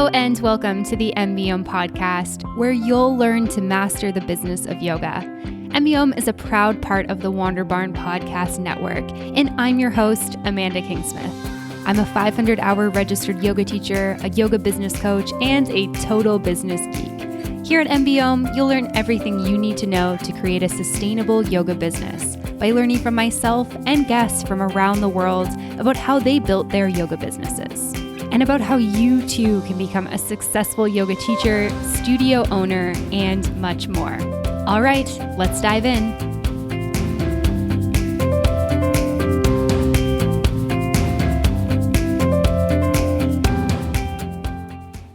Hello and welcome to the MBOM podcast, where you'll learn to master the business of yoga. MBOM is a proud part of the Wander Barn Podcast Network, and I'm your host, Amanda Kingsmith. I'm a 500-hour registered yoga teacher, a yoga business coach, and a total business geek. Here at MBOM, you'll learn everything you need to know to create a sustainable yoga business by learning from myself and guests from around the world about how they built their yoga businesses, and about how you too can become a successful yoga teacher, studio owner, and much more. All right, let's dive in.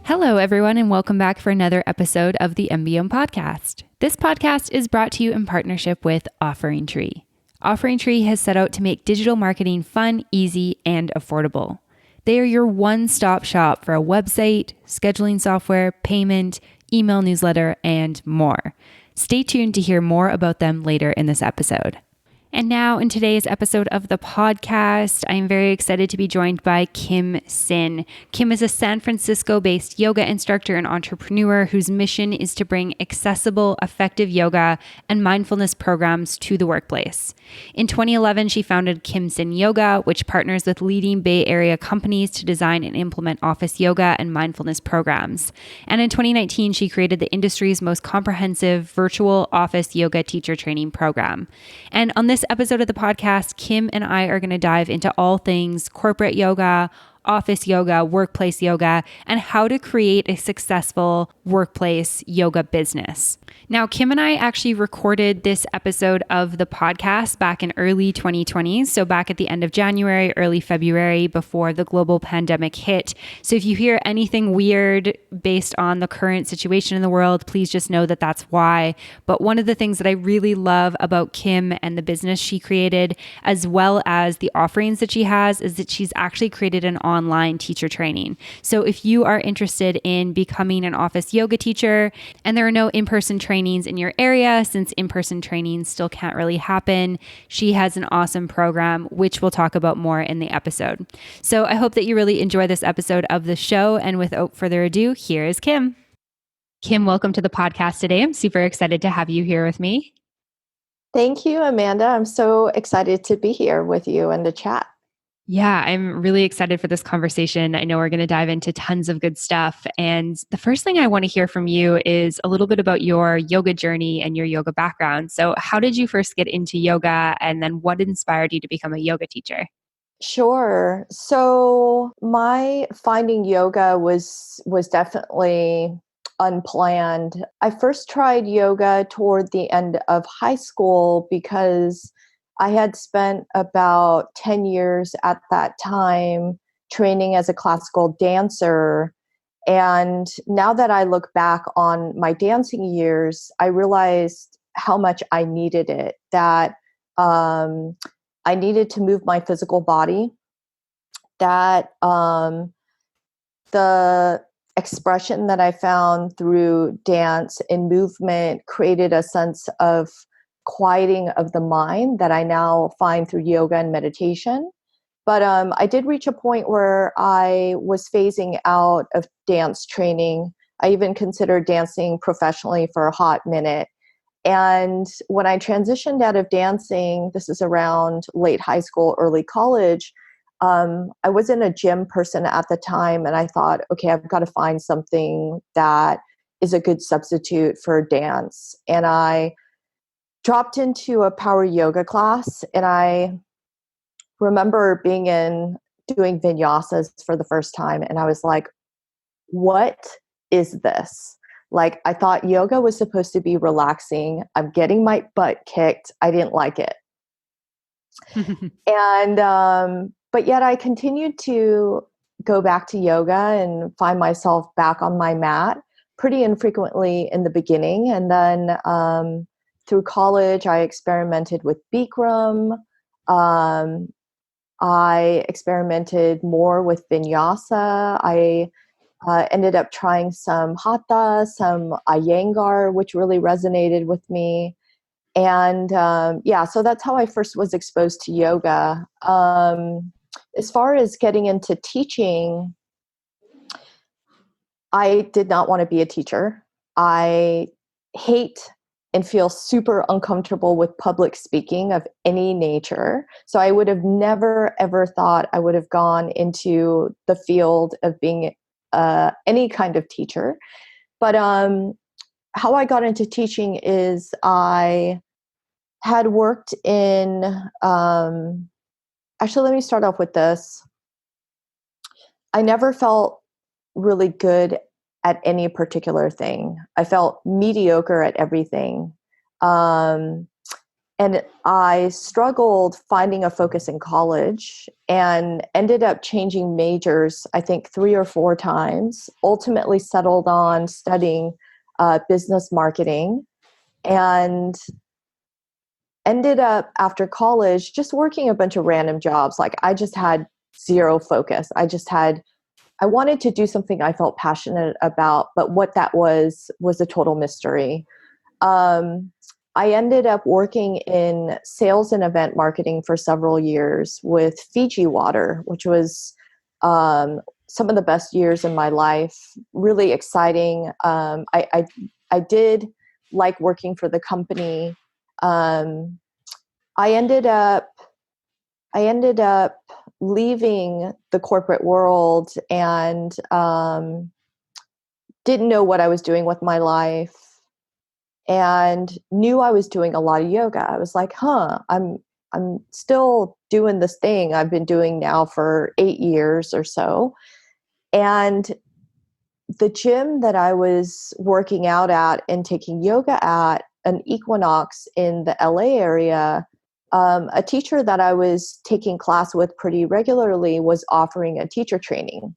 Hello, everyone, and welcome back for another episode of the MBOM podcast. This podcast is brought to you in partnership with OfferingTree. OfferingTree has set out to make digital marketing fun, easy, and affordable. They are your one-stop shop for a website, scheduling software, payment, email newsletter, and more. Stay tuned to hear more about them later in this episode. And now in today's episode of the podcast, I am very excited to be joined by Kim Sin. Kim is a San Francisco-based yoga instructor and entrepreneur whose mission is to bring accessible, effective yoga and mindfulness programs to the workplace. In 2011, she founded Kim Sin Yoga, which partners with leading Bay Area companies to design and implement office yoga and mindfulness programs. And in 2019, she created the industry's most comprehensive virtual office yoga teacher training program. And on this episode of the podcast, Kim and I are going to dive into all things corporate yoga, office yoga, workplace yoga, and how to create a successful workplace yoga business. Now, Kim and I actually recorded this episode of the podcast back in early 2020. So back at the end of January, early February, before the global pandemic hit. So if you hear anything weird based on the current situation in the world, please just know that that's why. But one of the things that I really love about Kim and the business she created, as well as the offerings that she has, is that she's actually created an online teacher training. So if you are interested in becoming an office yoga teacher and there are no in-person trainings in your area, since in-person trainings still can't really happen, she has an awesome program, which we'll talk about more in the episode. So I hope that you really enjoy this episode of the show. And without further ado, here is Kim. Kim, welcome to the podcast today. I'm super excited to have you here with me. Thank you, Amanda. I'm so excited to be here with you and to chat. Yeah, I'm really excited for this conversation. I know we're going to dive into tons of good stuff. And the first thing I want to hear from you is a little bit about your yoga journey and your yoga background. So how did you first get into yoga, and then what inspired you to become a yoga teacher? Sure. So my finding yoga was definitely unplanned. I first tried yoga toward the end of high school because I had spent about 10 years at that time training as a classical dancer. And now that I look back on my dancing years, I realized how much I needed it, that I needed to move my physical body, that the expression that I found through dance and movement created a sense of quieting of the mind that I now find through yoga and meditation. But I did reach a point where I was phasing out of dance training. I even considered dancing professionally for a hot minute. And when I transitioned out of dancing, this is around late high school, early college, I wasn't a gym person at the time. And I thought, okay, I've got to find something that is a good substitute for dance. And I dropped into a power yoga class, and I remember doing vinyasas for the first time, and I was like, what is this? Like, I thought yoga was supposed to be relaxing. I'm getting my butt kicked. I didn't like it. And, but yet I continued to go back to yoga and find myself back on my mat pretty infrequently in the beginning. And then, through college, I experimented with Bikram. I experimented more with vinyasa. I ended up trying some hatha, some Iyengar, which really resonated with me. And so that's how I first was exposed to yoga. As far as getting into teaching, I did not want to be a teacher. I hate and feel super uncomfortable with public speaking of any nature. So I would have never, ever thought I would have gone into the field of being any kind of teacher. But how I got into teaching is I had worked in, actually, let me start off with this. I never felt really good at any particular thing. I felt mediocre at everything. Um, and I struggled finding a focus in college and ended up changing majors, I think 3 or 4 times, ultimately settled on studying business marketing, and ended up after college just working a bunch of random jobs. Like I just had zero focus. I wanted to do something I felt passionate about, but what that was a total mystery. Um, I ended up working in sales and event marketing for several years with Fiji Water, which was some of the best years in my life. Really exciting. I did like working for the company. Um, I ended up I ended up leaving the corporate world and didn't know what I was doing with my life, and knew I was doing a lot of yoga. I was like, I'm still doing this thing I've been doing now for 8 years or so. And the gym that I was working out at and taking yoga at, an Equinox in the LA area, a teacher that I was taking class with pretty regularly was offering a teacher training.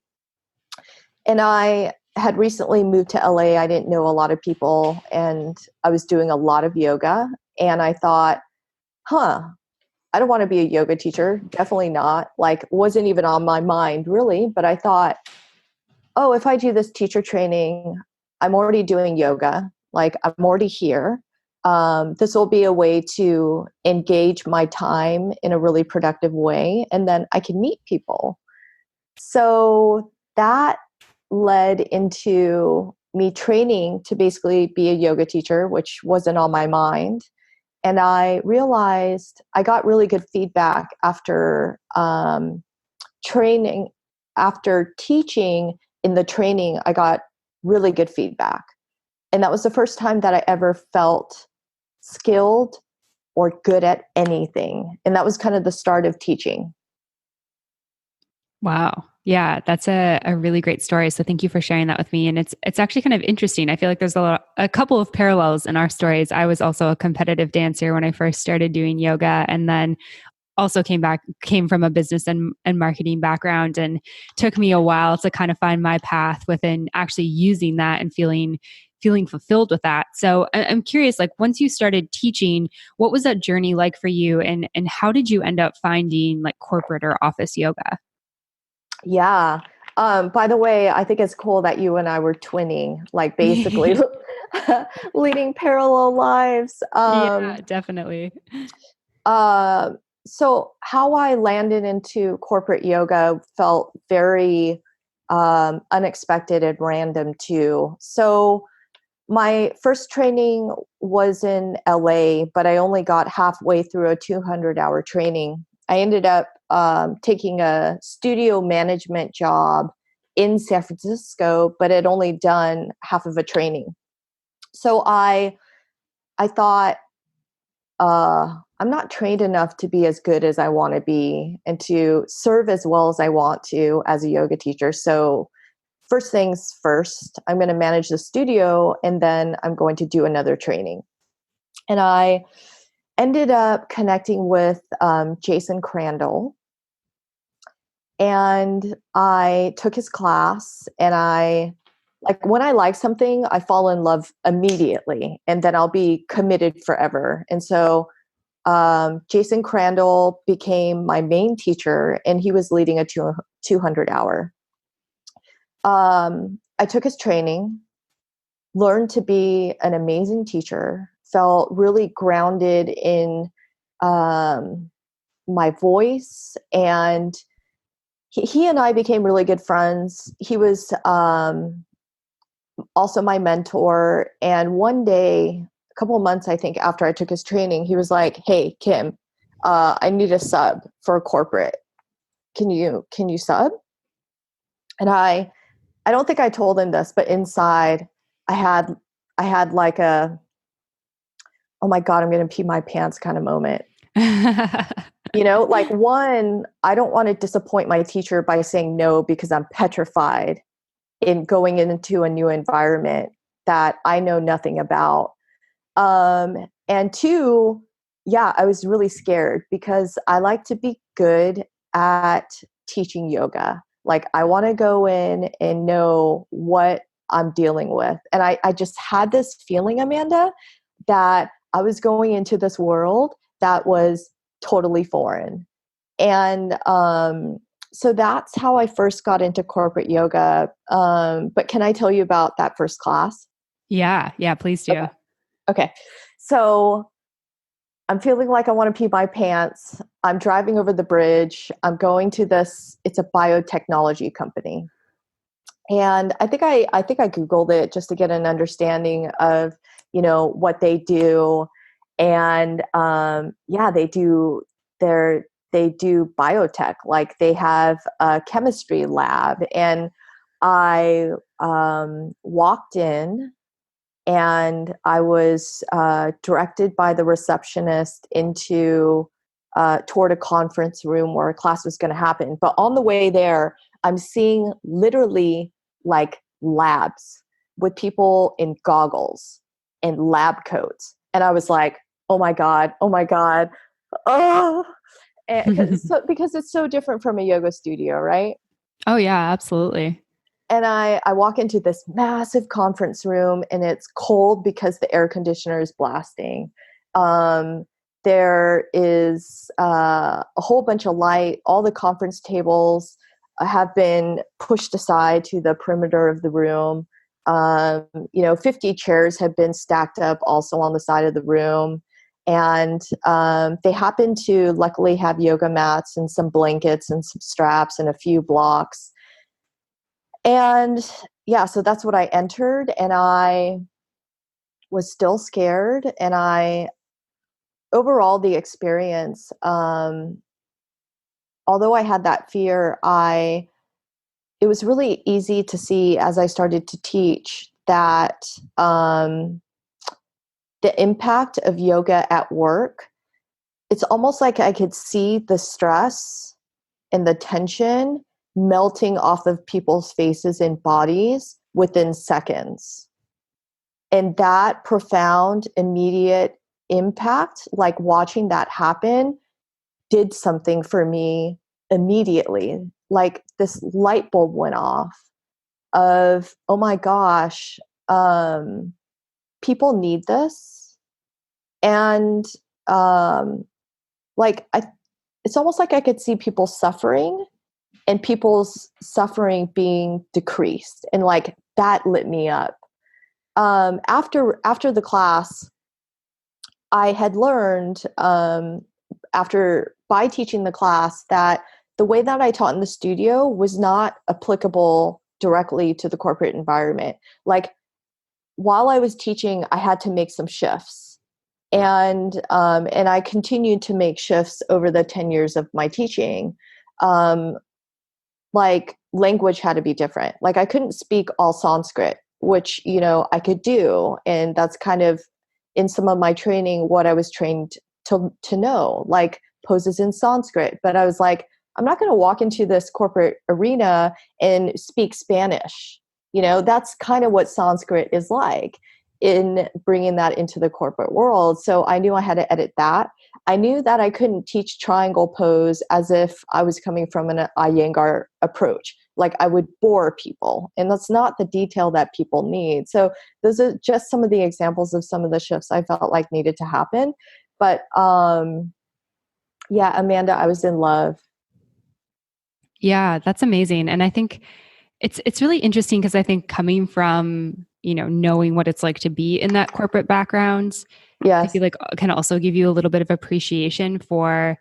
And I had recently moved to LA. I didn't know a lot of people, and I was doing a lot of yoga. And I thought, I don't want to be a yoga teacher. Definitely not. Like, wasn't even on my mind really. But I thought, oh, if I do this teacher training, I'm already doing yoga. Like, I'm already here. This will be a way to engage my time in a really productive way. And then I can meet people. So that led into me training to basically be a yoga teacher, which wasn't on my mind. And I realized I got really good feedback after training, after teaching in the training, I got really good feedback. And that was the first time that I ever felt skilled or good at anything. And that was kind of the start of teaching. Wow. Yeah, that's a really great story. So thank you for sharing that with me. And it's actually kind of interesting. I feel like there's a couple of parallels in our stories. I was also a competitive dancer when I first started doing yoga, and then also came from a business and marketing background, and took me a while to kind of find my path within actually using that and feeling fulfilled with that. So I'm curious, like once you started teaching, what was that journey like for you, and how did you end up finding like corporate or office yoga? Yeah. By the way, I think it's cool that you and I were twinning, like basically leading parallel lives. Yeah, definitely. Uh, so how I landed into corporate yoga felt very unexpected and random too. So my first training was in LA, but I only got halfway through a 200-hour training. I ended up taking a studio management job in San Francisco, but had only done half of a training. So I thought, I'm not trained enough to be as good as I want to be and to serve as well as I want to as a yoga teacher. So first things first, I'm going to manage the studio, and then I'm going to do another training. And I ended up connecting with Jason Crandall, and I took his class. And when I like something, I fall in love immediately, and then I'll be committed forever. And so Jason Crandall became my main teacher, and he was leading a 200-hour. I took his training, learned to be an amazing teacher, felt really grounded in um, my voice, and he and I became really good friends. He was also my mentor. And one day, a couple of months, I think, after I took his training, he was like, "Hey, Kim, I need a sub for a corporate. Can you sub?" And I don't think I told him this, but inside I had like a, oh my God, I'm going to pee my pants kind of moment. Like, one, I don't want to disappoint my teacher by saying no because I'm petrified in going into a new environment that I know nothing about. And two, yeah, I was really scared because I like to be good at teaching yoga. Like, I want to go in and know what I'm dealing with. And I just had this feeling, Amanda, that I was going into this world that was totally foreign. And so that's how I first got into corporate yoga. But can I tell you about that first class? Yeah, please do. Okay. So I'm feeling like I want to pee my pants. I'm driving over the bridge. I'm going to this, it's a biotechnology company. And I think I Googled it just to get an understanding of, what they do. And yeah, they do biotech. Like, they have a chemistry lab. And I walked in, and I was directed by the receptionist into toward a conference room where a class was going to happen. But on the way there, I'm seeing literally like labs with people in goggles and lab coats, and I was like, "Oh my God! Oh my God! Oh!" Because it's so different from a yoga studio, right? Oh yeah, absolutely. And I walk into this massive conference room, and it's cold because the air conditioner is blasting. Um, there is a whole bunch of light. All the conference tables have been pushed aside to the perimeter of the room. 50 chairs have been stacked up also on the side of the room. And they happen to luckily have yoga mats and some blankets and some straps and a few blocks. And yeah, so that's what I entered, and I was still scared. And overall, the experience, although I had that fear, it was really easy to see as I started to teach that the impact of yoga at work, it's almost like I could see the stress and the tension melting off of people's faces and bodies within seconds. And that profound, immediate impact, like watching that happen, did something for me immediately. Like, this light bulb went off of, oh my gosh, people need this. And like, it's almost like I could see people suffering, and people's suffering being decreased. And like, that lit me up. After the class, I had learned by teaching the class that the way that I taught in the studio was not applicable directly to the corporate environment. Like, while I was teaching, I had to make some shifts, and I continued to make shifts over the 10 years of my teaching. Like, language had to be different. Like, I couldn't speak all Sanskrit, which, I could do. And that's kind of in some of my training, what I was trained to know, like poses in Sanskrit. But I was like, I'm not going to walk into this corporate arena and speak Spanish. That's kind of what Sanskrit is like, in bringing that into the corporate world. So I knew I had to edit that. I knew that I couldn't teach triangle pose as if I was coming from an Iyengar approach. Like, I would bore people, and that's not the detail that people need. So those are just some of the examples of some of the shifts I felt like needed to happen. But yeah, Amanda, I was in love. Yeah, that's amazing. And I think it's really interesting because I think coming from, knowing what it's like to be in that corporate background, I Yes. feel like can also give you a little bit of appreciation for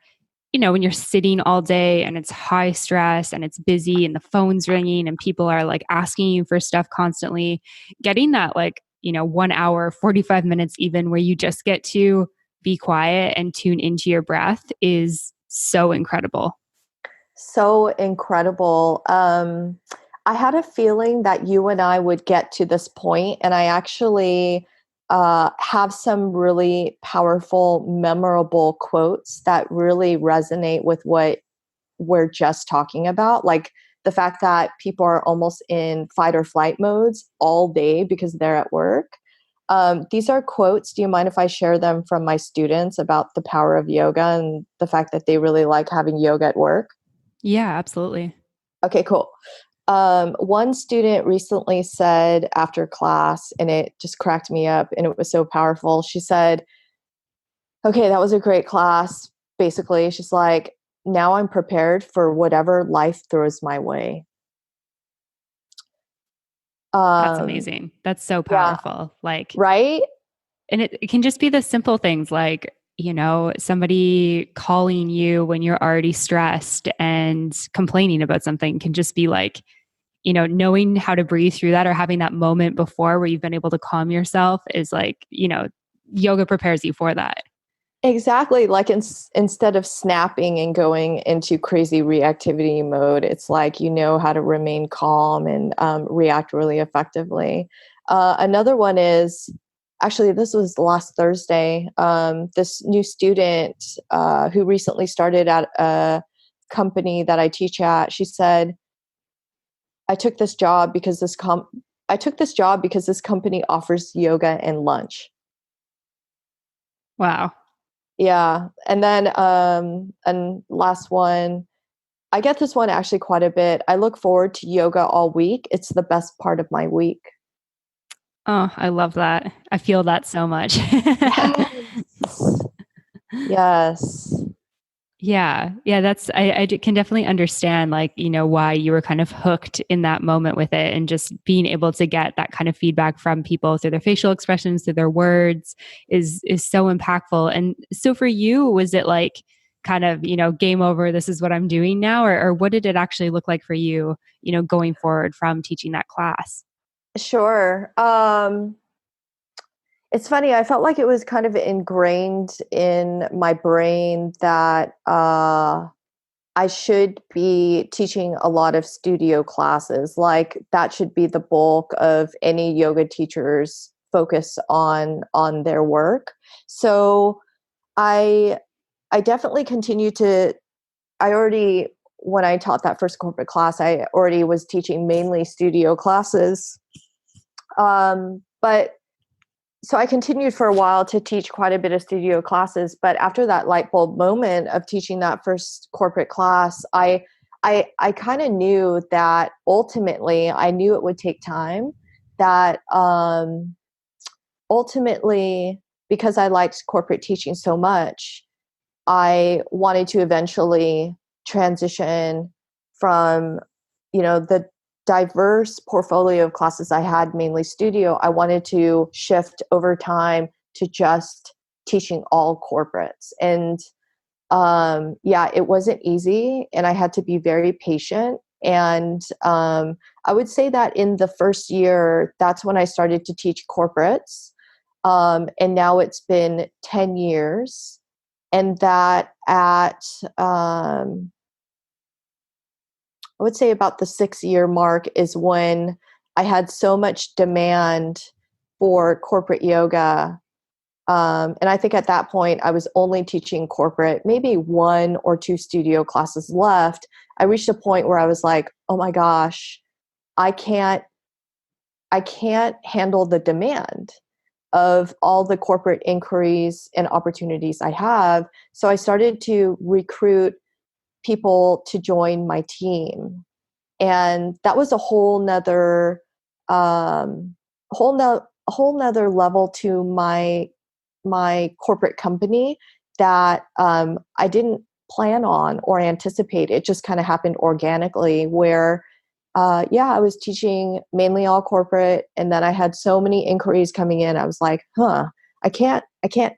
when you're sitting all day and it's high stress and it's busy and the phone's ringing and people are like asking you for stuff constantly, getting that like, 1 hour, 45 minutes even where you just get to be quiet and tune into your breath is so incredible. So incredible. I had a feeling that you and I would get to this point, and I actually have some really powerful, memorable quotes that really resonate with what we're just talking about. Like the fact that people are almost in fight or flight modes all day because they're at work. These are quotes. Do you mind if I share them from my students about the power of yoga and the fact that they really like having yoga at work? Yeah, absolutely. Okay, cool. One student recently said after class, and it just cracked me up and it was so powerful. She said, okay, that was a great class. Basically, she's like, now I'm prepared for whatever life throws my way. That's Um, amazing. That's so yeah, powerful. Like, right? and it can just be the simple things like, somebody calling you when you're already stressed and complaining about something can just be like, knowing how to breathe through that or having that moment before where you've been able to calm yourself is like, yoga prepares you for that. Exactly. Like instead of snapping and going into crazy reactivity mode, it's like you know how to remain calm and react really effectively. Another one is actually, this was last Thursday. This new student who recently started at a company that I teach at, she said, I took this job because I took this job because this company offers yoga and lunch. Wow. Yeah. And then and last one, I get this one actually quite a bit. I look forward to yoga all week. It's the best part of my week. Oh, I love that. I feel that so much. Yes. Yes. Yeah. Yeah. Can definitely understand, like, why you were kind of hooked in that moment with it and just being able to get that kind of feedback from people through their facial expressions, through their words is so impactful. And so for you, was it like kind of, game over, this is what I'm doing now? Or what did it actually look like for you, going forward from teaching that class? Sure. It's funny. I felt like it was kind of ingrained in my brain that I should be teaching a lot of studio classes. Like that should be the bulk of any yoga teacher's focus on their work. So I I definitely continue to I already when I taught that first corporate class, I already was teaching mainly studio classes. But so I continued for a while to teach quite a bit of studio classes, but after that light bulb moment of teaching that first corporate class, I kind of knew that ultimately I knew it would take time. That ultimately, because I liked corporate teaching so much, I wanted to eventually transition from, the diverse portfolio of classes I had, mainly studio. I wanted to shift over time to just teaching all corporates. And yeah, it wasn't easy, and I had to be very patient. And I would say that in the first year, that's when I started to teach corporates. And now it's been 10 years. And that at, I would say about the 6 year mark is when I had so much demand for corporate yoga. And I think at that point, I was only teaching corporate, maybe one or two studio classes left. I reached a point where I was like, oh my gosh, I can't, I can't handle the demand of all the corporate inquiries and opportunities I have. So I started to recruit people to join my team. And that was a whole nother level to my corporate company that I didn't plan on or anticipate. It just kind of happened organically where yeah, I was teaching mainly all corporate, and then I had so many inquiries coming in. I was like, I can't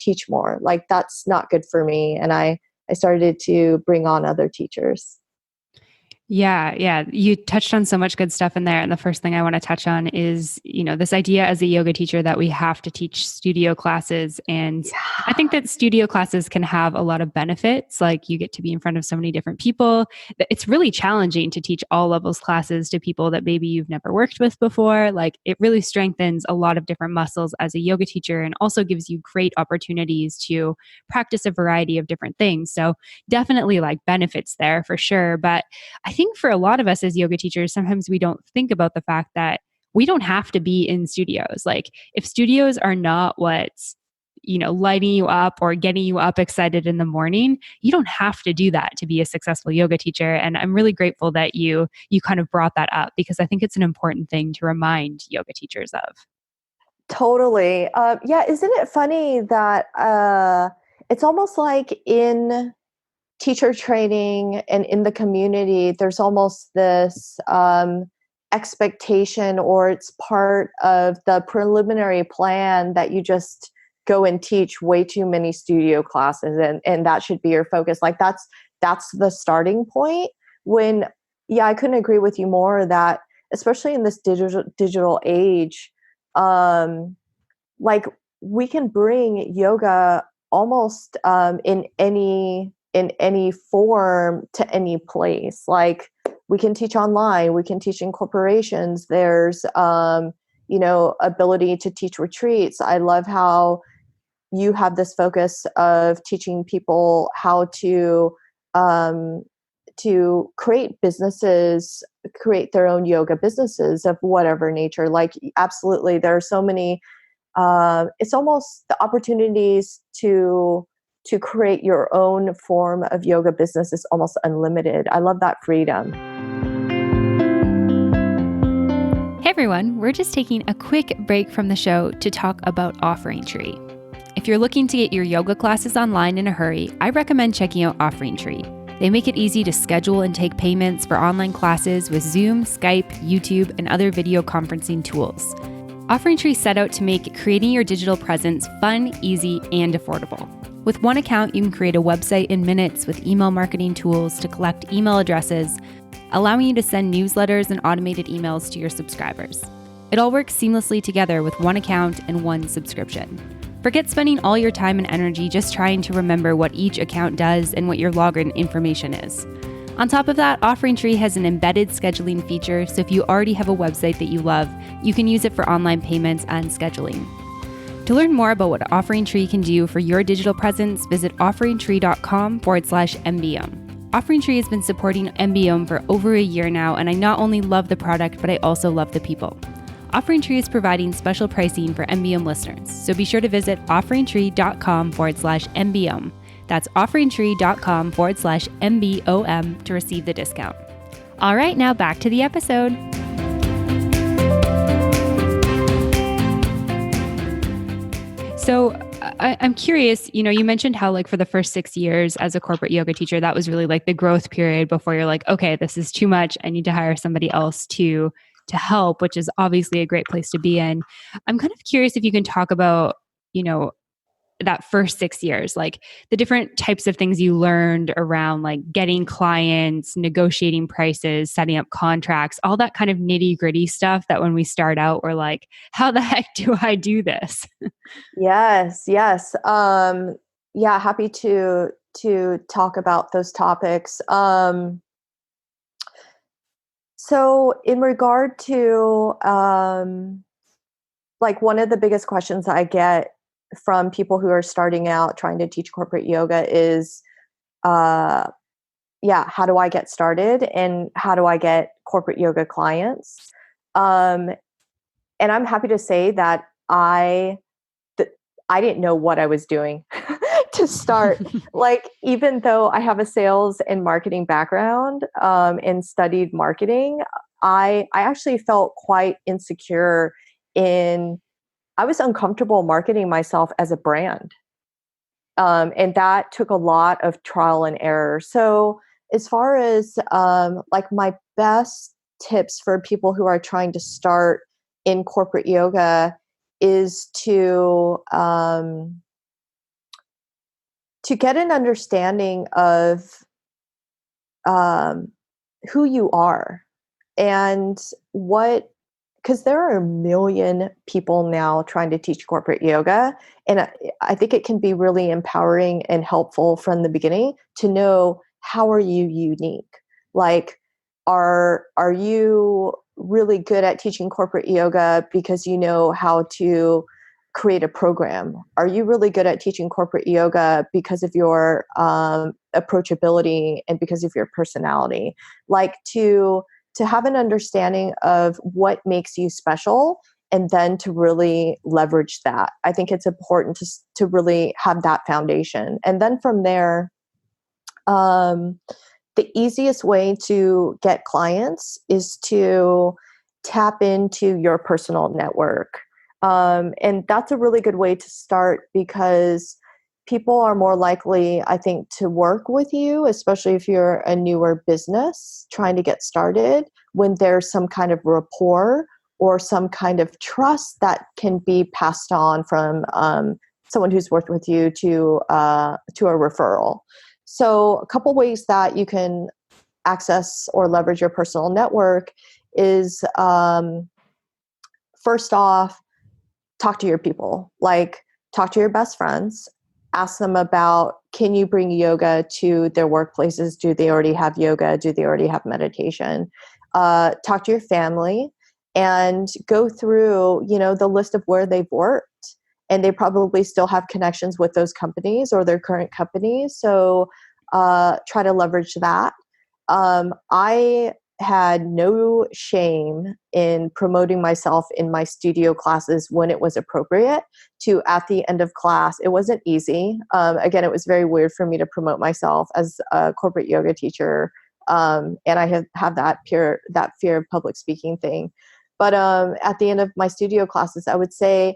teach more. Like that's not good for me. And I started to bring on other teachers. Yeah, yeah. You touched on so much good stuff in there. And the first thing I want to touch on is, this idea as a yoga teacher that we have to teach studio classes. And I think that studio classes can have a lot of benefits. Like you get to be in front of so many different people. It's really challenging to teach all levels classes to people that maybe you've never worked with before. Like it really strengthens a lot of different muscles as a yoga teacher and also gives you great opportunities to practice a variety of different things. So definitely like benefits there for sure. But I think for a lot of us as yoga teachers, sometimes we don't think about the fact that we don't have to be in studios. Like if studios are not what's, lighting you up or getting you up excited in the morning, you don't have to do that to be a successful yoga teacher. And I'm really grateful that you kind of brought that up because I think it's an important thing to remind yoga teachers of. Totally. Yeah, isn't it funny that it's almost like in teacher training and in the community, there's almost this expectation, or it's part of the preliminary plan that you just go and teach way too many studio classes, and that should be your focus. Like that's the starting point. When I couldn't agree with you more that especially in this digital age, like we can bring yoga almost in any form to any place. Like we can teach online, we can teach in corporations. There's ability to teach retreats. I love how you have this focus of teaching people how to create businesses, create their own yoga businesses of whatever nature. Like absolutely, there are so many. It's almost the opportunities to create your own form of yoga business is almost unlimited. I love that freedom. Hey everyone, we're just taking a quick break from the show to talk about OfferingTree. If you're looking to get your yoga classes online in a hurry, I recommend checking out OfferingTree. They make it easy to schedule and take payments for online classes with Zoom, Skype, YouTube, and other video conferencing tools. OfferingTree set out to make creating your digital presence fun, easy, and affordable. With one account, you can create a website in minutes with email marketing tools to collect email addresses, allowing you to send newsletters and automated emails to your subscribers. It all works seamlessly together with one account and one subscription. Forget spending all your time and energy just trying to remember what each account does and what your login information is. On top of that, OfferingTree has an embedded scheduling feature, so if you already have a website that you love, you can use it for online payments and scheduling. To learn more about what OfferingTree can do for your digital presence, visit offeringtree.com/MBM. OfferingTree has been supporting MBM for over a year now, and I not only love the product, but I also love the people. OfferingTree is providing special pricing for MBM listeners, so be sure to visit offeringtree.com/MBM. That's offeringtree.com/MBOM to receive the discount. All right, now back to the episode. So I'm curious, you mentioned how like for the first 6 years as a corporate yoga teacher, that was really like the growth period before you're like, okay, this is too much. I need to hire somebody else to help, which is obviously a great place to be in. I'm kind of curious if you can talk about, that first 6 years, like the different types of things you learned around like getting clients, negotiating prices, setting up contracts, all that kind of nitty gritty stuff that when we start out, we're like, how the heck do I do this? Yes. Yeah, happy to talk about those topics. So in regard to like one of the biggest questions I get from people who are starting out trying to teach corporate yoga is how do I get started and how do I get corporate yoga clients? And I'm happy to say that I didn't know what I was doing to start. Like, even though I have a sales and marketing background and studied marketing, I actually felt quite insecure I was uncomfortable marketing myself as a brand. And that took a lot of trial and error. So as far as like my best tips for people who are trying to start in corporate yoga is to to get an understanding of um, who you are and what, because there are a million people now trying to teach corporate yoga. And I think it can be really empowering and helpful from the beginning to know, how are you unique? Like, are you really good at teaching corporate yoga because you know how to create a program? Are you really good at teaching corporate yoga because of your approachability and because of your personality? Like, to have an understanding of what makes you special and then to really leverage that. I think it's important to really have that foundation. And then from there, um, the easiest way to get clients is to tap into your personal network. And that's a really good way to start, because people are more likely, I think, to work with you, especially if you're a newer business trying to get started, when there's some kind of rapport or some kind of trust that can be passed on from someone who's worked with you to a referral. So a couple ways that you can access or leverage your personal network is, first off, talk to your people. Like, talk to your best friends, ask them about, can you bring yoga to their workplaces? Do they already have yoga? Do they already have meditation? Talk to your family and go through, the list of where they've worked. And they probably still have connections with those companies or their current companies. So try to leverage that. I had no shame in promoting myself in my studio classes when it was appropriate. To at the end of class, it wasn't easy. Again, it was very weird for me to promote myself as a corporate yoga teacher, and I have that fear of public speaking thing. But at the end of my studio classes, I would say,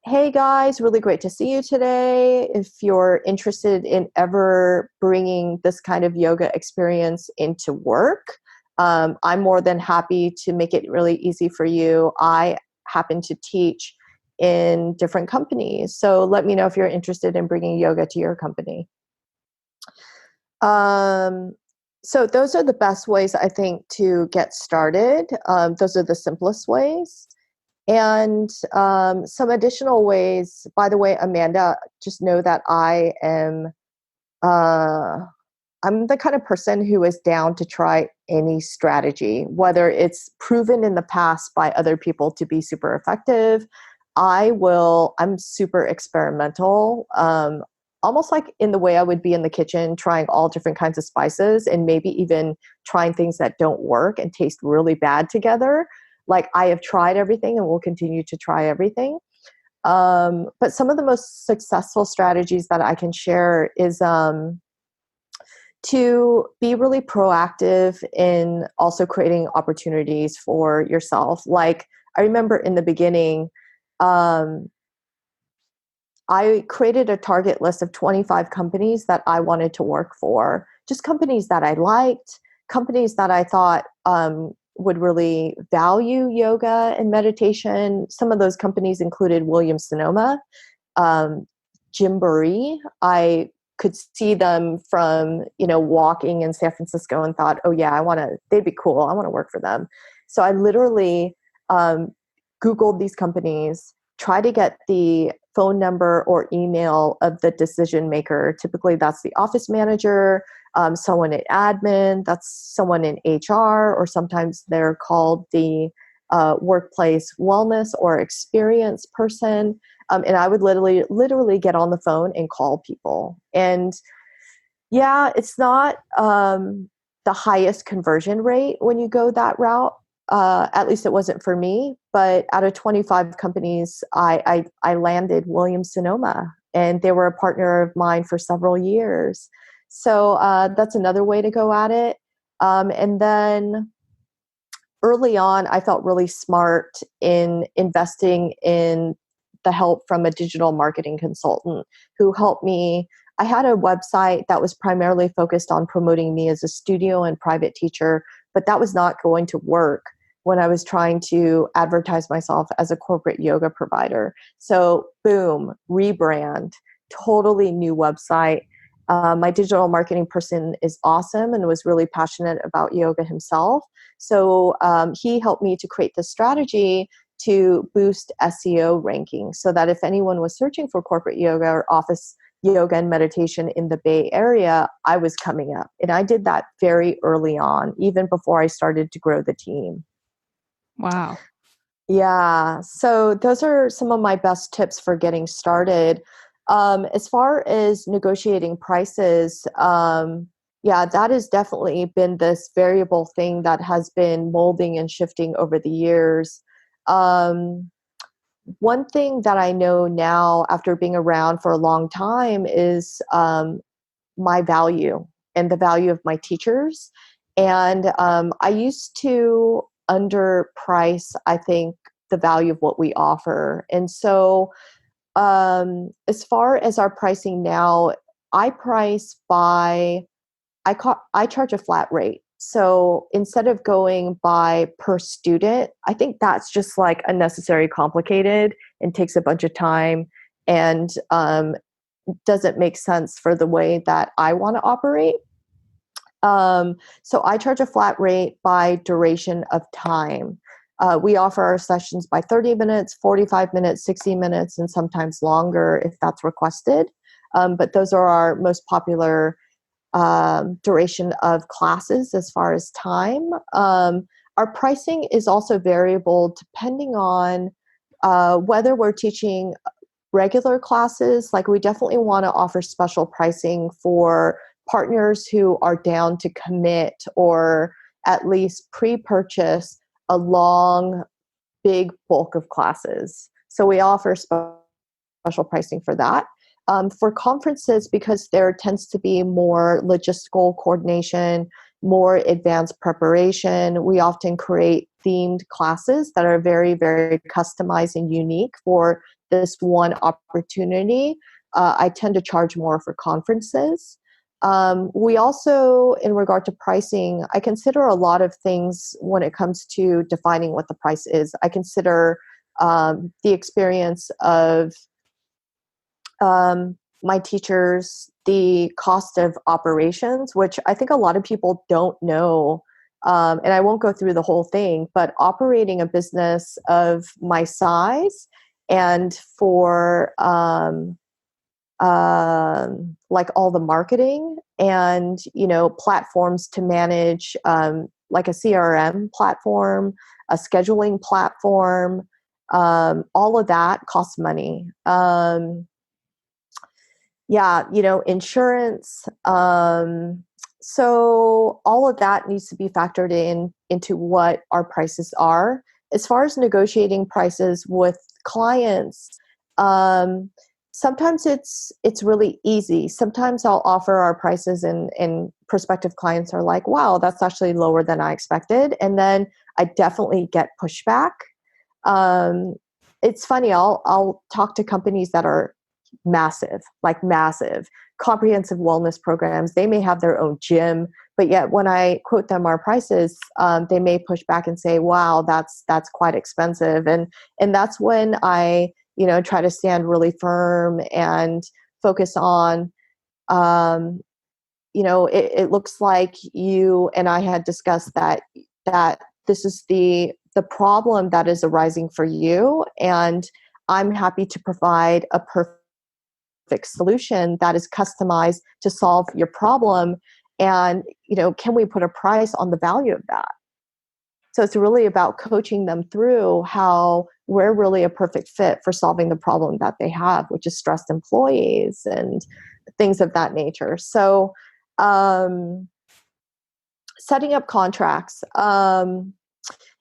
hey guys, really great to see you today. If you're interested in ever bringing this kind of yoga experience into work, I'm more than happy to make it really easy for you. I happen to teach in different companies, so let me know if you're interested in bringing yoga to your company. So those are the best ways, I think, to get started. Those are the simplest ways. And some additional ways, by the way, Amanda, just know that uh, I'm the kind of person who is down to try any strategy, whether it's proven in the past by other people to be super effective. I'm super experimental, almost like in the way I would be in the kitchen, trying all different kinds of spices and maybe even trying things that don't work and taste really bad together. Like, I have tried everything and will continue to try everything. But some of the most successful strategies that I can share is to be really proactive in also creating opportunities for yourself. Like, I remember in the beginning, um, I created a target list of 25 companies that I wanted to work for, just companies that I liked, companies that I thought would really value yoga and meditation. Some of those companies included Williams Sonoma, um, Gymboree. I could see them from, walking in San Francisco and thought, oh yeah, they'd be cool. I want to work for them. So I literally Googled these companies, try to get the phone number or email of the decision maker. Typically that's the office manager, someone in admin, that's someone in HR, or sometimes they're called the workplace wellness or experience person. And I would literally get on the phone and call people. And yeah, it's not the highest conversion rate when you go that route. At least it wasn't for me. But out of 25 companies, I landed Williams Sonoma, and they were a partner of mine for several years. So that's another way to go at it. And then early on, I felt really smart in investing in the help from a digital marketing consultant who helped me. I had a website that was primarily focused on promoting me as a studio and private teacher, but that was not going to work when I was trying to advertise myself as a corporate yoga provider. So boom, rebrand, totally new website. My digital marketing person is awesome and was really passionate about yoga himself. So he helped me to create this strategy to boost SEO rankings so that if anyone was searching for corporate yoga or office yoga and meditation in the Bay Area, I was coming up. And I did that very early on, even before I started to grow the team. Wow. Yeah. So those are some of my best tips for getting started. As far as negotiating prices, yeah, that has definitely been this variable thing that has been molding and shifting over the years. Um, One thing that I know now after being around for a long time is my value and the value of my teachers. And I used to underprice, I think, the value of what we offer. And so, as far as our pricing now, I price by, I charge a flat rate. So instead of going by per student, I think that's just like unnecessary complicated and takes a bunch of time and doesn't make sense for the way that I want to operate. So I charge a flat rate by duration of time. We offer our sessions by 30 minutes, 45 minutes, 60 minutes, and sometimes longer if that's requested. But those are our most popular duration of classes as far as time. Our pricing is also variable depending on whether we're teaching regular classes. Like we definitely want to offer special pricing for partners who are down to commit or at least pre-purchase a long, big bulk of classes. So we offer special pricing for that. For conferences, because there tends to be more logistical coordination, more advanced preparation, we often create themed classes that are very, very customized and unique for this one opportunity. I tend to charge more for conferences. We also, in regard to pricing, I consider a lot of things when it comes to defining what the price is. I consider the experience of my teachers, the cost of operations, which I think a lot of people don't know. And I won't go through the whole thing, but operating a business of my size and for like all the marketing and platforms to manage, like a CRM platform, a scheduling platform, all of that costs money. Yeah, insurance. So all of that needs to be factored into what our prices are. As far as negotiating prices with clients, um, sometimes it's really easy. Sometimes I'll offer our prices and prospective clients are like, wow, that's actually lower than I expected. And then I definitely get pushback. Um, it's funny, I'll talk to companies that are massive, like massive, comprehensive wellness programs. They may have their own gym, but yet when I quote them our prices, they may push back and say, "Wow, that's quite expensive." And that's when I try to stand really firm and focus on. It looks like you and I had discussed that this is the problem that is arising for you, and I'm happy to provide a perfect solution that is customized to solve your problem. And can we put a price on the value of that? So it's really about coaching them through how we're really a perfect fit for solving the problem that they have, which is stressed employees and things of that nature. So um, setting up contracts,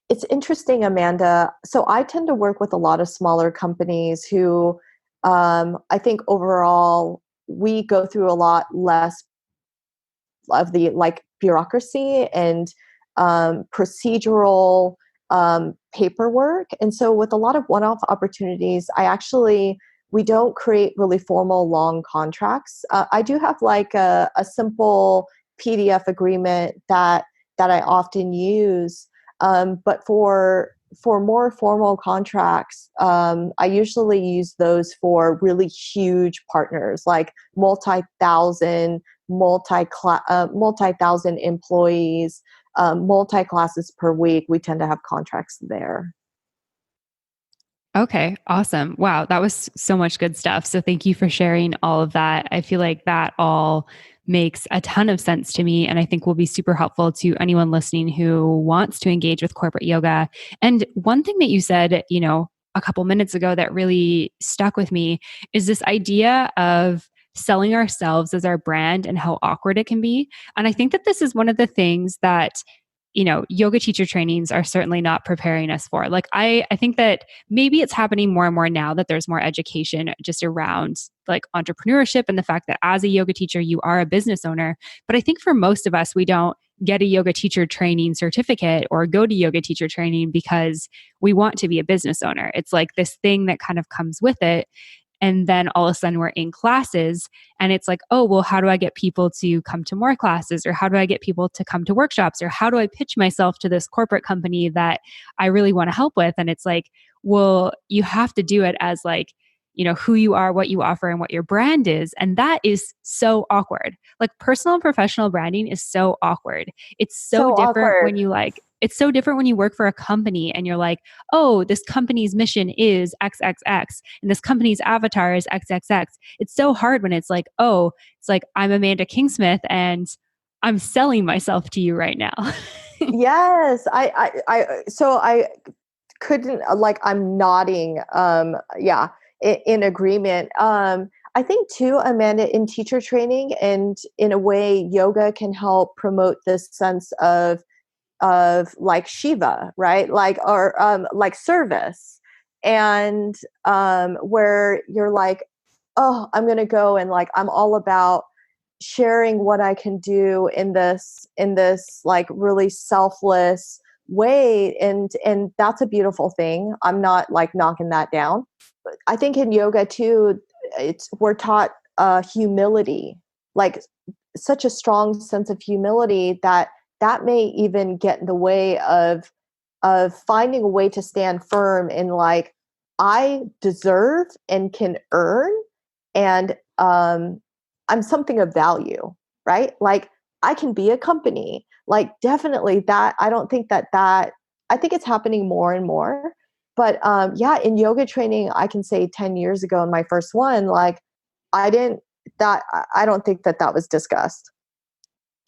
it's interesting, Amanda. So I tend to work with a lot of smaller companies who I think overall we go through a lot less of the like bureaucracy and procedural paperwork. And so with a lot of one-off opportunities, we don't create really formal long contracts. I do have like a simple PDF agreement that I often use. But for for more formal contracts, I usually use those for really huge partners, like multi-thousand employees, multi-classes per week. We tend to have contracts there. Okay, awesome. Wow, that was so much good stuff. So thank you for sharing all of that. I feel like that all makes a ton of sense to me and I think will be super helpful to anyone listening who wants to engage with corporate yoga. And one thing that you said, a couple minutes ago that really stuck with me is this idea of selling ourselves as our brand and how awkward it can be. And I think that this is one of the things that yoga teacher trainings are certainly not preparing us for. Like, I think that maybe it's happening more and more now that there's more education just around like entrepreneurship and the fact that as a yoga teacher, you are a business owner. But I think for most of us, we don't get a yoga teacher training certificate or go to yoga teacher training because we want to be a business owner. It's like this thing that kind of comes with it. And then all of a sudden we're in classes and it's like, oh, well, how do I get people to come to more classes? Or how do I get people to come to workshops? Or how do I pitch myself to this corporate company that I really want to help with? And it's like, well, you have to do it as like, who you are, what you offer, and what your brand is. And that is so awkward. Like personal and professional branding is so awkward. It's so So different awkward. when it's so different when you work for a company and you're like, oh, this company's mission is XXX and this company's avatar is XXX. It's so hard when it's like, oh, it's like I'm Amanda Kingsmith and I'm selling myself to you right now. Yes, so I couldn't, like, I'm nodding. Yeah, in agreement. I think too, Amanda, in teacher training and in a way, yoga can help promote this sense of like Shiva, right? Like, or like service, and where you're like, oh, I'm gonna go and like I'm all about sharing what I can do in this like really selfless way, and that's a beautiful thing. I'm not like knocking that down. I think in yoga too, we're taught humility, like such a strong sense of humility that may even get in the way of finding a way to stand firm in like I deserve and can earn, and I'm something of value, right? Like I can be a company. Like definitely that. I don't think that. I think it's happening more and more. But yeah, in yoga training, I can say 10 years ago in my first one, like I didn't that I don't think that was discussed.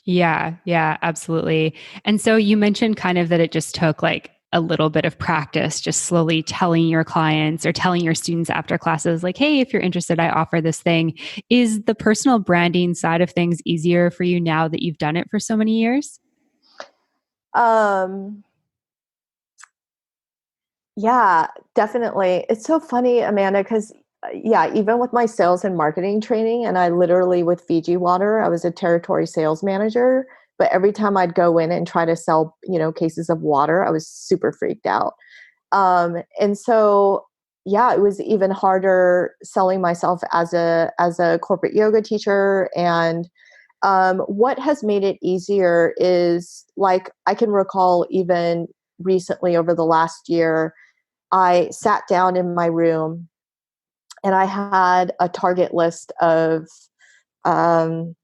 Yeah, absolutely. And so you mentioned kind of that it just took like a little bit of practice, just slowly telling your clients or telling your students after classes, like, hey, if you're interested, I offer this thing. Is the personal branding side of things easier for you now that you've done it for so many years? Um, yeah, definitely. It's so funny, Amanda, because yeah, even with my sales and marketing training, and I literally with Fiji Water, I was a territory sales manager. But every time I'd go in and try to sell, cases of water, I was super freaked out. And so, yeah, it was even harder selling myself as a corporate yoga teacher. And what has made it easier is like I can recall even recently over the last year, I sat down in my room and I had a target list of, um,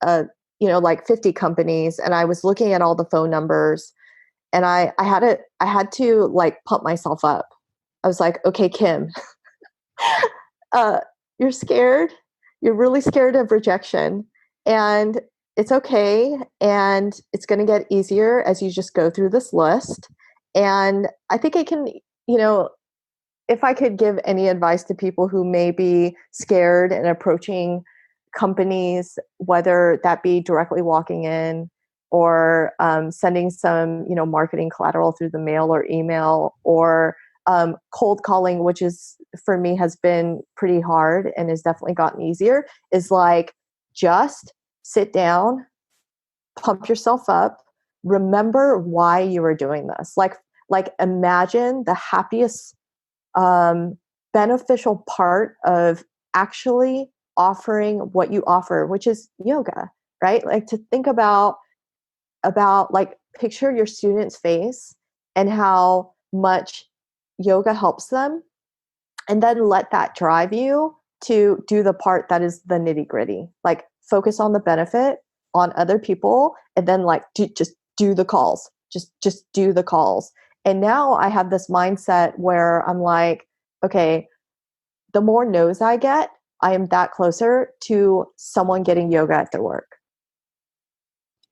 uh, like 50 companies, and I was looking at all the phone numbers, and I had to like pump myself up. I was like, okay, Kim, uh, you're scared. You're really scared of rejection, and it's okay, and it's going to get easier as you just go through this list. And I think it can, you know, if I could give any advice to people who may be scared and approaching companies, whether that be directly walking in or sending some, marketing collateral through the mail or email, or cold calling, which is for me has been pretty hard and has definitely gotten easier, is like just sit down, pump yourself up, remember why you were doing this. Like imagine the happiest um, beneficial part of actually offering what you offer, which is yoga, right? Like to think about like picture your student's face and how much yoga helps them, and then let that drive you to do the part that is the nitty gritty. Like focus on the benefit on other people, and then like just do the calls. Just do the calls. And now I have this mindset where I'm like, okay, the more no's I get, I am that closer to someone getting yoga at their work.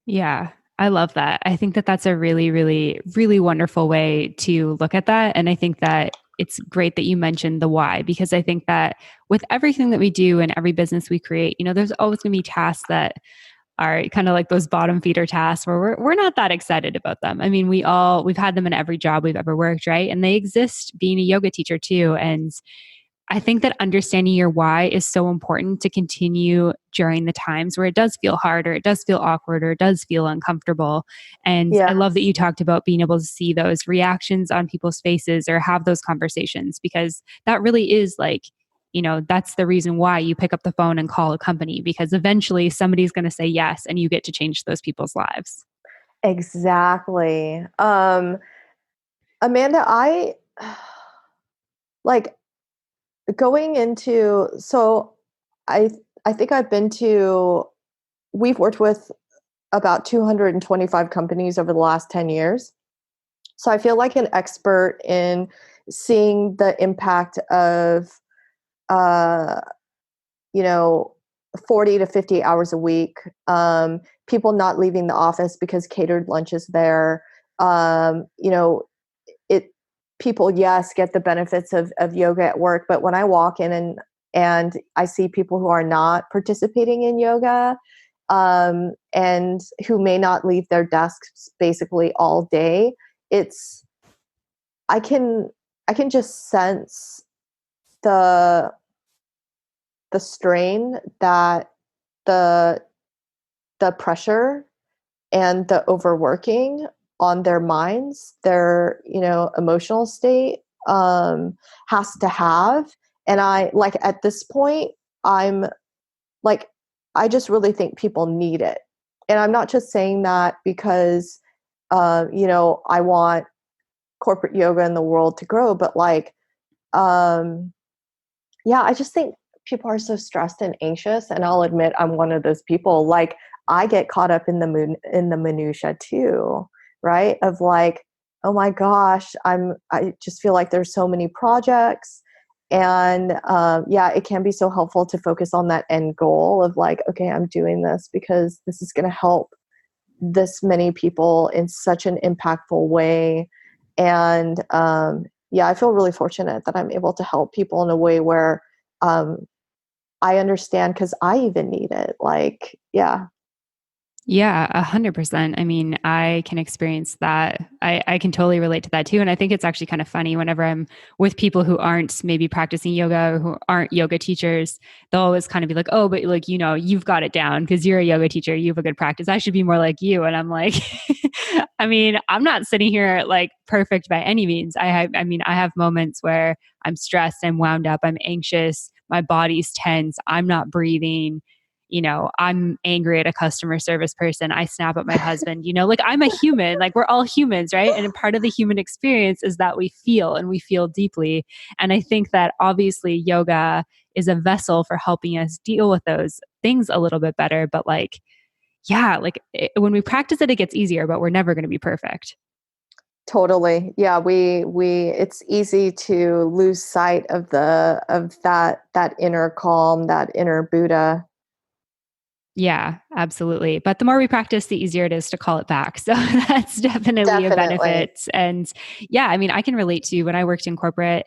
Yeah, I love that. I think that that's a really, really, really wonderful way to look at that. And I think that it's great that you mentioned the why, because I think that with everything that we do and every business we create, there's always going to be tasks that are kind of like those bottom feeder tasks where we're not that excited about them. I mean, we've had them in every job we've ever worked, right? And they exist being a yoga teacher too. And I think that understanding your why is so important to continue during the times where it does feel hard or it does feel awkward or it does feel uncomfortable. And I love that Yes. you talked about being able to see those reactions on people's faces or have those conversations, because that really is like, that's the reason why you pick up the phone and call a company, because eventually somebody's going to say yes and you get to change those people's lives. Exactly. Amanda, I like going into, so I I think I've been to, we've worked with about 225 companies over the last 10 years. So I feel like an expert in seeing the impact of uh you know 40 to 50 hours a week, people not leaving the office because catered lunch is there, it people, yes, get the benefits of yoga at work, but when I walk in and I see people who are not participating in yoga, and who may not leave their desks basically all day, it's I can I can just sense the strain that the pressure and the overworking on their minds, their emotional state, has to have. And I like at this point, I'm like, I just really think people need it. And I'm not just saying that because I want corporate yoga in the world to grow, but like, um, yeah, I just think people are so stressed and anxious, and I'll admit I'm one of those people. Like I get caught up in the minutia too, right? Of like, oh my gosh, I just feel like there's so many projects, and yeah, it can be so helpful to focus on that end goal of like, okay, I'm doing this because this is going to help this many people in such an impactful way. And yeah, I feel really fortunate that I'm able to help people in a way where um, I understand because I even need it. Like, yeah, Yeah, 100%. I mean, I can experience that. I can totally relate to that too. And I think it's actually kind of funny whenever I'm with people who aren't maybe practicing yoga or who aren't yoga teachers, they'll always kind of be like, oh, but like, you've got it down because you're a yoga teacher. You have a good practice. I should be more like you. And I'm like, I mean, I'm not sitting here like perfect by any means. I have moments where I'm stressed, I'm wound up, I'm anxious, my body's tense, I'm not breathing. I'm angry at a customer service person. I snap at my husband, like I'm a human, like we're all humans, right? And part of the human experience is that we feel and we feel deeply. And I think that obviously yoga is a vessel for helping us deal with those things a little bit better. But like, yeah, like when we practice it, it gets easier, but we're never going to be perfect. totally. Yeah, we it's easy to lose sight of that inner calm, that inner Buddha. Yeah, absolutely. But the more we practice, the easier it is to call it back. So that's definitely a Definitely. benefit. And yeah, I mean, I can relate to when I worked in corporate.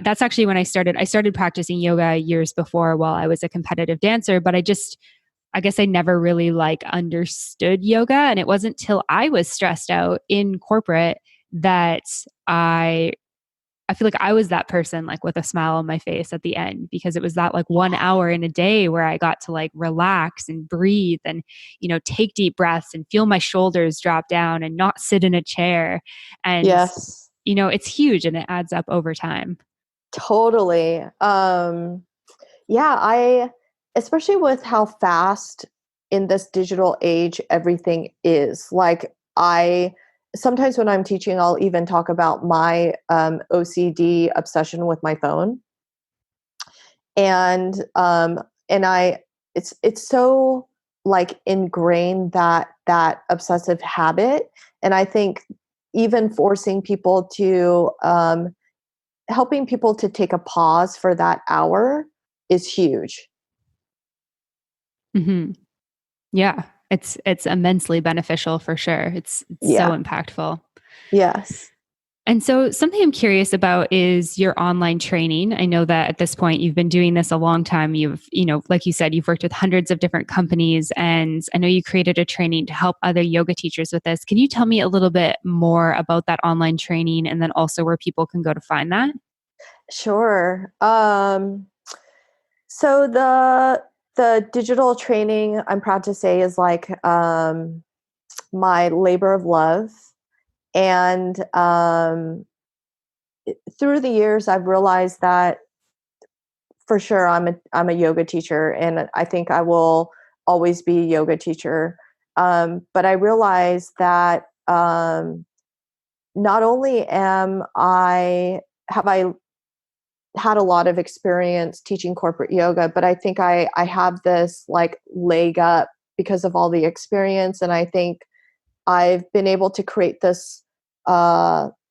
That's actually when I started. I started practicing yoga years before while I was a competitive dancer, but I guess I never really like understood yoga. And it wasn't till I was stressed out in corporate that I feel like I was that person like with a smile on my face at the end, because it was that like 1 hour in a day where I got to like relax and breathe and, take deep breaths and feel my shoulders drop down and not sit in a chair. And, Yes, it's huge and it adds up over time. totally. Yeah, I especially with how fast in this digital age everything is. Like sometimes when I'm teaching, I'll even talk about my OCD obsession with my phone. And I it's so like ingrained, that obsessive habit. And I think even forcing people to helping people to take a pause for that hour is huge. Hmm. Yeah, it's immensely beneficial for sure. It's so Yeah. impactful. Yes. And so something I'm curious about is your online training. I know that at this point you've been doing this a long time. Like you said, you've worked with hundreds of different companies, and I know you created a training to help other yoga teachers with this. Can you tell me a little bit more about that online training and then also where people can go to find that? Sure. So the digital training, I'm proud to say, is like my labor of love. And through the years, I've realized that for sure I'm a yoga teacher, and I think I will always be a yoga teacher. But I realized that not only am I have I had a lot of experience teaching corporate yoga, but I think I have this like leg up because of all the experience, and I think I've been able to create this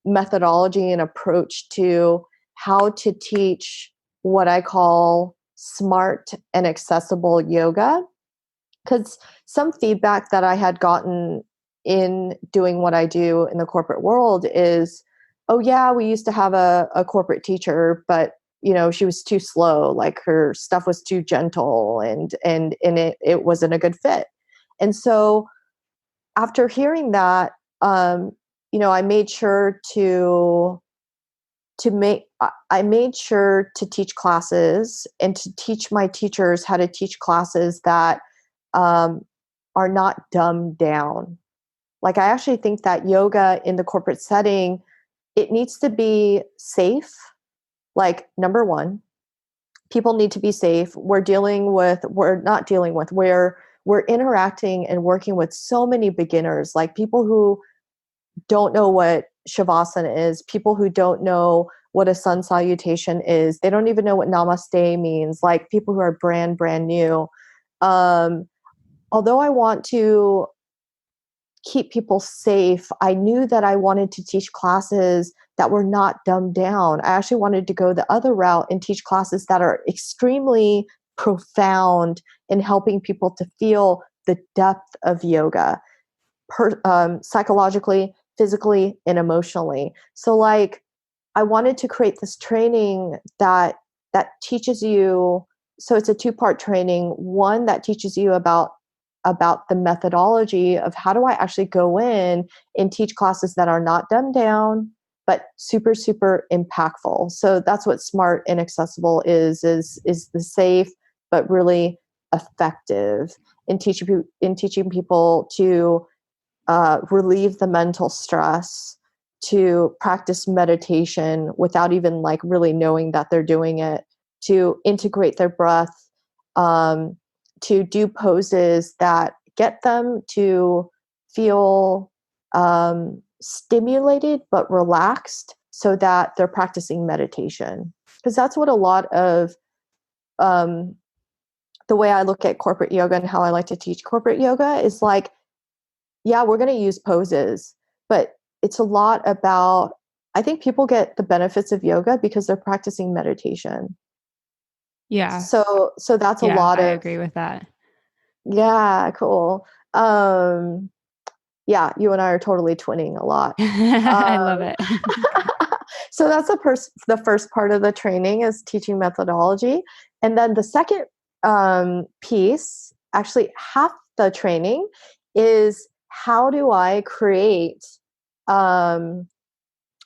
methodology and approach to how to teach what I call smart and accessible yoga. Because some feedback that I had gotten in doing what I do in the corporate world is, oh yeah, we used to have a corporate teacher, but she was too slow, like her stuff was too gentle, and it wasn't a good fit. And so after hearing that, I made sure to make I made sure to teach classes and to teach my teachers how to teach classes that um, are not dumbed down. Like, I actually think that yoga in the corporate setting, it needs to be safe. Like, number one, people need to be safe. We're not dealing with, we're interacting and working with so many beginners, like people who don't know what shavasana is, people who don't know what a sun salutation is. They don't even know what namaste means, like people who are brand new. Um, Although I want to keep people safe, I knew that I wanted to teach classes that were not dumbed down. I actually wanted to go the other route and teach classes that are extremely profound in helping people to feel the depth of yoga, psychologically, physically, and emotionally. So, like, I wanted to create this training that teaches you. So it's a two-part training. One that teaches you about the methodology of how do I actually go in and teach classes that are not dumbed down but super super impactful. So that's what smart and accessible is the safe but really effective in teaching people to relieve the mental stress, to practice meditation without even like really knowing that they're doing it, to integrate their breath, um, to do poses that get them to feel stimulated but relaxed so that they're practicing meditation. Because that's what a lot of um, the way I look at corporate yoga and how I like to teach corporate yoga is like, yeah, we're going to use poses, but it's a lot about, I think people get the benefits of yoga because they're practicing meditation. Yeah. So that's a Yeah, lot I of, agree with that. yeah, cool. Um, yeah, you and I are totally twinning a lot. I love Um, it. so that's the first part of the training is teaching methodology. And then the second piece, actually half the training, is um,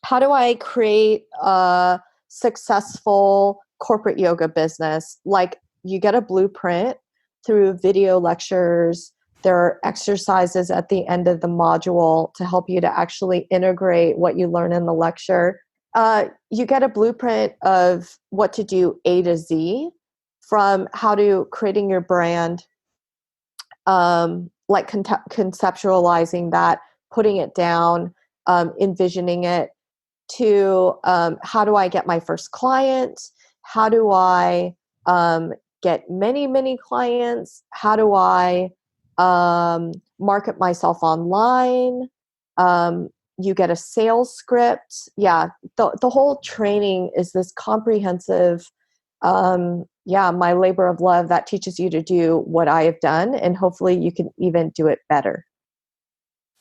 how do I create a successful corporate yoga business? Like, you get a blueprint through video lectures. There are exercises at the end of the module to help you to actually integrate what you learn in the lecture. You get a blueprint of what to do A to Z, from how to creating your brand, like conceptualizing that, putting it down, envisioning it, to how do I get my first client? How do I get many, many clients? How do I market myself online? You get a sales script. Yeah, the whole training is this comprehensive, my labor of love that teaches you to do what I have done, and hopefully you can even do it better.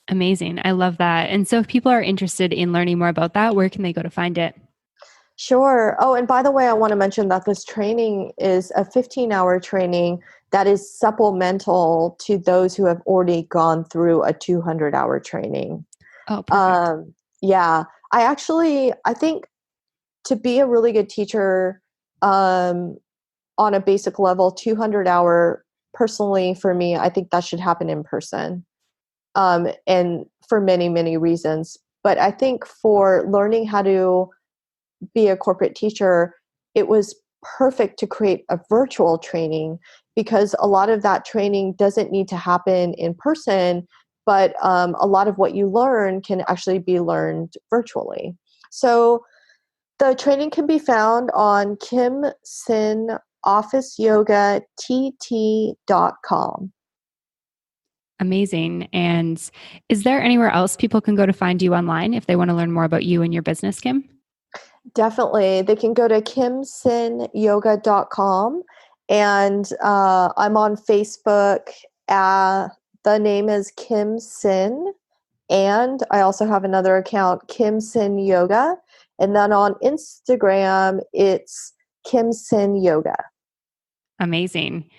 Amazing. I love that. And so if people are interested in learning more about that, where can they go to find it? Sure. Oh, and by the way, I want to mention that this training is a 15-hour training that is supplemental to those who have already gone through a 200-hour training. Oh, perfect. Yeah, I think to be a really good teacher, on a basic level, 200-hour, personally for me, I think that should happen in person. And for many, many reasons. But I think for learning how to be a corporate teacher, it was perfect to create a virtual training, because a lot of that training doesn't need to happen in person, but a lot of what you learn can actually be learned virtually. So the training can be found on kimsinofficeyogatt.com. Amazing. And is there anywhere else people can go to find you online if they want to learn more about you and your business, Kim? Definitely. They can go to kimsinyoga.com, and I'm on Facebook. The name is Kim Sin, and I also have another account, Kim Sin Yoga. And then on Instagram, it's Kim Sin Yoga. Amazing.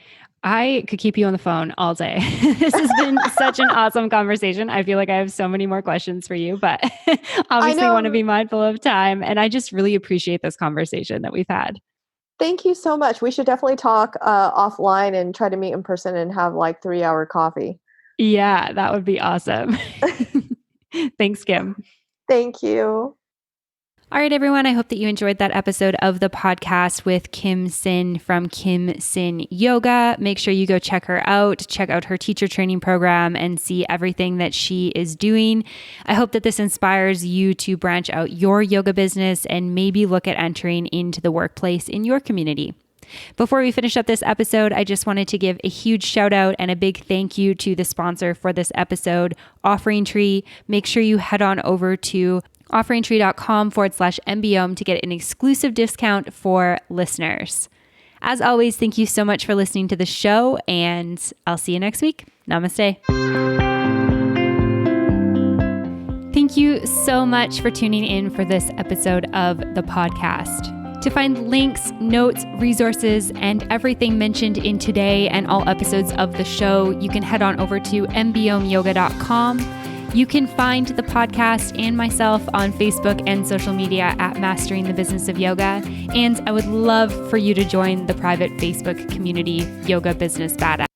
I could keep you on the phone all day. This has been such an awesome conversation. I feel like I have so many more questions for you, but obviously want to be mindful of time. And I just really appreciate this conversation that we've had. Thank you so much. We should definitely talk offline and try to meet in person and have like 3-hour coffee. Yeah, that would be awesome. Thanks, Kim. Thank you. All right, everyone. I hope that you enjoyed that episode of the podcast with Kim Sin from Kim Sin Yoga. Make sure you go check her out, check out her teacher training program, and see everything that she is doing. I hope that this inspires you to branch out your yoga business and maybe look at entering into the workplace in your community. Before we finish up this episode, I just wanted to give a huge shout out and a big thank you to the sponsor for this episode, OfferingTree. Make sure you head on over to OfferingTree.com/MBOM to get an exclusive discount for listeners. As always, thank you so much for listening to the show, and I'll see you next week. Namaste. Thank you so much for tuning in for this episode of the podcast. To find links, notes, resources, and everything mentioned in today and all episodes of the show, you can head on over to mbomyoga.com. You can find the podcast and myself on Facebook and social media at Mastering the Business of Yoga. And I would love for you to join the private Facebook community, Yoga Business Badass.